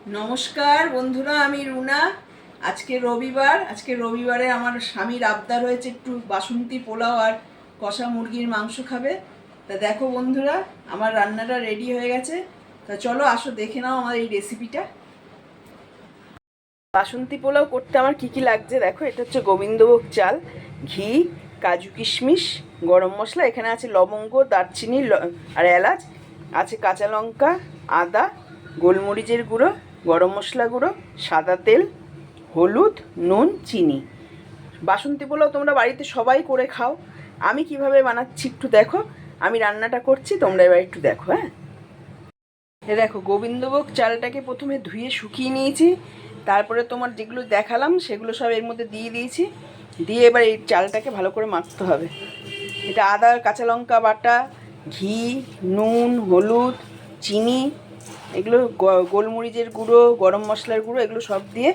নমস্কার বন্ধুরা, আমি রুনা। আজকে রবিবারে আমার স্বামীর আবদার হয়েছে একটু বাসন্তী পোলাও আর কষা মুরগির মাংস খাবে। তা দেখো বন্ধুরা, আমার রান্নাটা রেডি হয়ে গেছে। তা চলো আসো দেখে নাও আমার এই রেসিপিটা। বাসন্তী পোলাও করতে আমার কি কি লাগছে দেখো। এটা হচ্ছে গোবিন্দভোগ চাল, ঘি, কাজু কিশমিশ, গরম মশলা, এখানে আছে লবঙ্গ, দারচিনি আর এলাচ, আছে কাঁচা লঙ্কা, আদা, গোলমরিচের গুঁড়ো, গরম মশলা গুঁড়ো, সাদা তেল, হলুদ, নুন, চিনি। বাসন্তী পোলাও তোমরা বাড়িতে সবাই করে খাও। আমি কিভাবে বানাচ্ছি একটু দেখো। আমি রান্নাটা করছি, তোমরা এবার একটু দেখো। হ্যাঁ, এ দেখো, গোবিন্দভোগ চালটাকে প্রথমে ধুয়ে শুকিয়ে নিয়েছি। তারপরে তোমার যেগুলো দেখালাম সেগুলো সব এর মধ্যে দিয়ে দিয়েছি। দিয়ে এবার এই চালটাকে ভালো করে মাখতে হবে। এটা আদা, কাঁচা লঙ্কা বাটা, ঘি, নুন, হলুদ, চিনি, এগুলো গোলমরিচের গুঁড়ো, গরম মশলার গুঁড়ো, এগুলো সব দিয়ে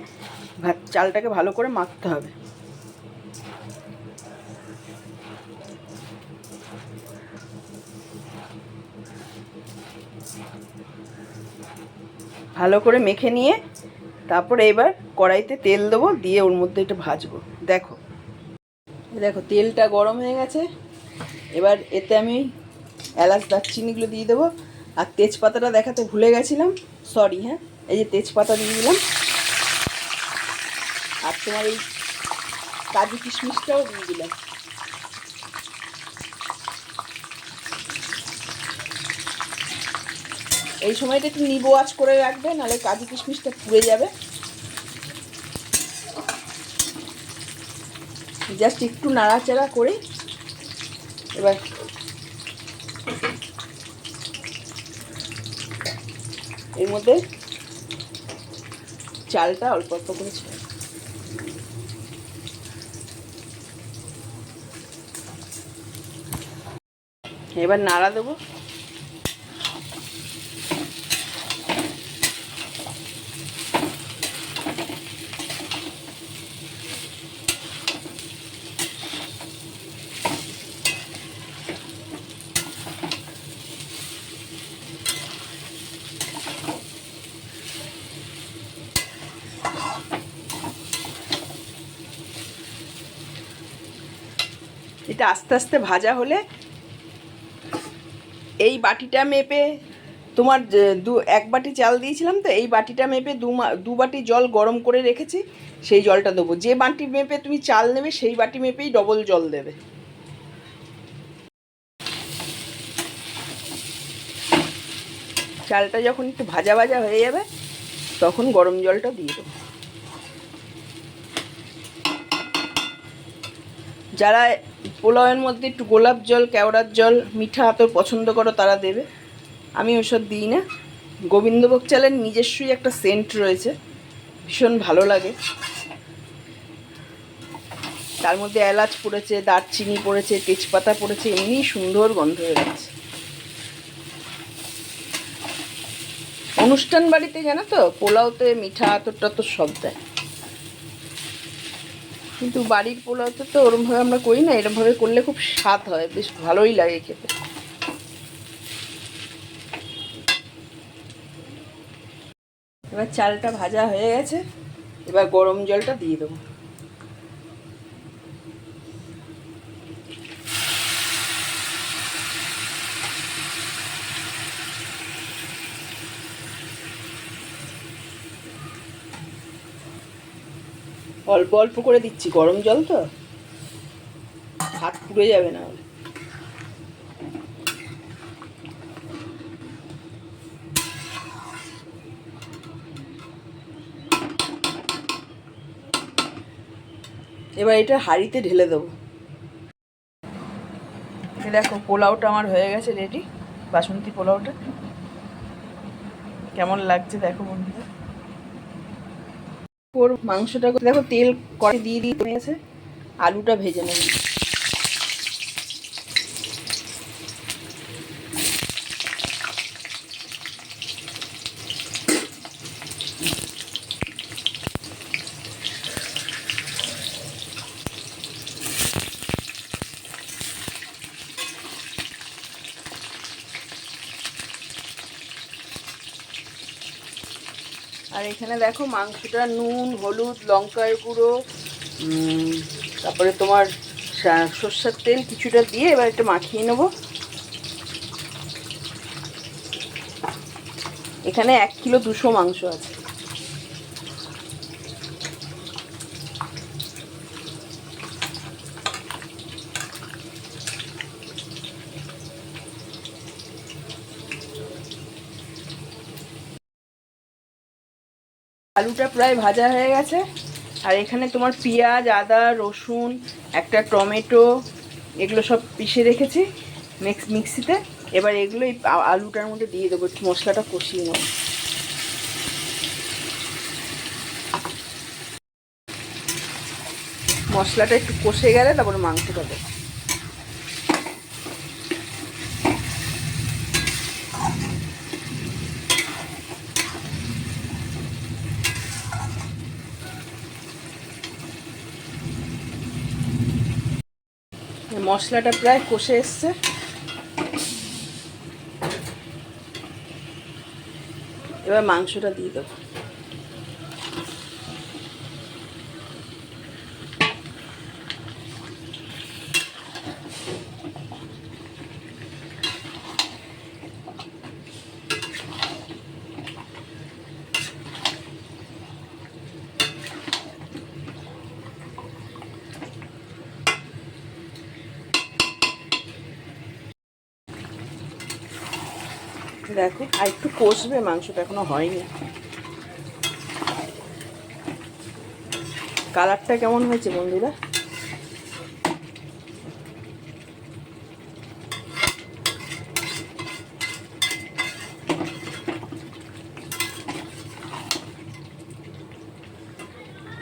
চালটাকে ভালো করে মাখতে হবে। ভালো করে মেখে নিয়ে তারপরে এবার কড়াইতে তেল দেবো, দিয়ে ওর মধ্যে এটা ভাজবো। দেখো দেখো তেলটা গরম হয়ে গেছে। এবার এতে আমি এলাচ, দারচিনিগুলো দিয়ে দেবো। আর তেজপাতাটা দেখাতে ভুলে গেছিলাম, সরি। হ্যাঁ, এই যে তেজপাতা দিয়ে দিলাম। আর তোমার এই কাজু কিশমিশটাও দিয়ে দিলাম। এই সময়টা একটু নিবো আঁচ করে রাখবে, নাহলে কাজু কিশমিশটা পুড়ে যাবে। জাস্ট একটু নাড়াচাড়া করে এবার এর মধ্যে চালটা অল্প অল্প করে ছেড়ে, এবার নাড়া দেবো। এটা আস্তে আস্তে ভাজা হলে এই বাটিটা মেপে, তোমার এক বাটি চাল দিয়েছিলাম তো, এই বাটিটা মেপে দু বাটি জল গরম করে রেখেছি, সেই জলটা দেবো। যে বাটি মেপে তুমি চাল নেবে সেই বাটি মেপেই ডবল জল দেবে। চালটা যখন একটু ভাজা ভাজা হয়ে যাবে তখন গরম জলটা দিয়ে দেবো। যারা পোলাওয়ের মধ্যে একটু গোলাপ জল, কেওড়ার জল, মিঠা আতর পছন্দ করো তারা দেবে। আমি ওসব দিই না। গোবিন্দভোগ চালের নিজস্বই একটা সেন্ট রয়েছে, ভীষণ ভালো লাগে। তার মধ্যে এলাচ পড়েছে, দারচিনি পড়েছে, তেজপাতা পড়েছে, এমনি সুন্দর গন্ধ হয়ে গেছে। অনুষ্ঠান বাড়িতে জানো তো পোলাওতে মিঠা আতর টাতর সব দেয়, কিন্তু বাড়ির পোলাওতে তো ওরমভাবে আমরা করি না। এরমভাবে করলে খুব স্বাদ হয়, বেশ ভালোই লাগে খেতে। এবার চালটা ভাজা হয়ে গেছে, এবার গরম জলটা দিয়ে দেবো। অল্প অল্প করে দিচ্ছি, গরম জল তো, হাত পুড়ে যাবে না হলে। এবার এটা হাঁড়িতে ঢেলে দেবো। দেখো পোলাওটা আমার হয়ে গেছে রেডি, বাসন্তী পোলাওটা। কেমন লাগছে দেখো বন্ধুরা। ওর মাংসটা দেখো তেল কড়াই দিয়ে দিয়ে গেছে, আলুটা ভেজে নেব। আর এখানে দেখো মাংসটা নুন, হলুদ, লঙ্কার গুঁড়ো, তারপরে তোমার সর্ষের তেল কিছুটা দিয়ে এবার একটু মাখিয়ে নেব। এখানে 1 কিলো 200 মাংস আছে। আলুটা প্রায় ভাজা হয়ে গেছে। আর এখানে তোমার পেঁয়াজ, আদা, রসুন, একটা টমেটো, এগুলো সব পিষে রেখেছি মিক্সিতে। এবার এগুলো এই আলুটার মধ্যে দিয়ে দেবো, একটু মশলাটা কষিয়ে নেব। মশলাটা একটু কষে গেলে তারপরে মাংসটা দেবো। মশলাটা প্রায় কষে এসছে। এবার মাংসটা দিয়ে দেবো। দেখো আর একটু কষবে, মাংসটা এখনো হয়নি। কালারটা কেমন হয়েছে বন্ধুরা?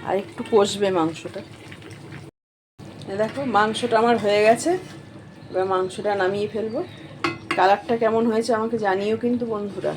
আর একটু কষবে মাংসটা। দেখো মাংসটা আমার হয়ে গেছে। এবার মাংসটা নামিয়ে ফেলবো। কালারটা কেমন হয়েছে আমাকে জানিও কিন্তু বন্ধুরা।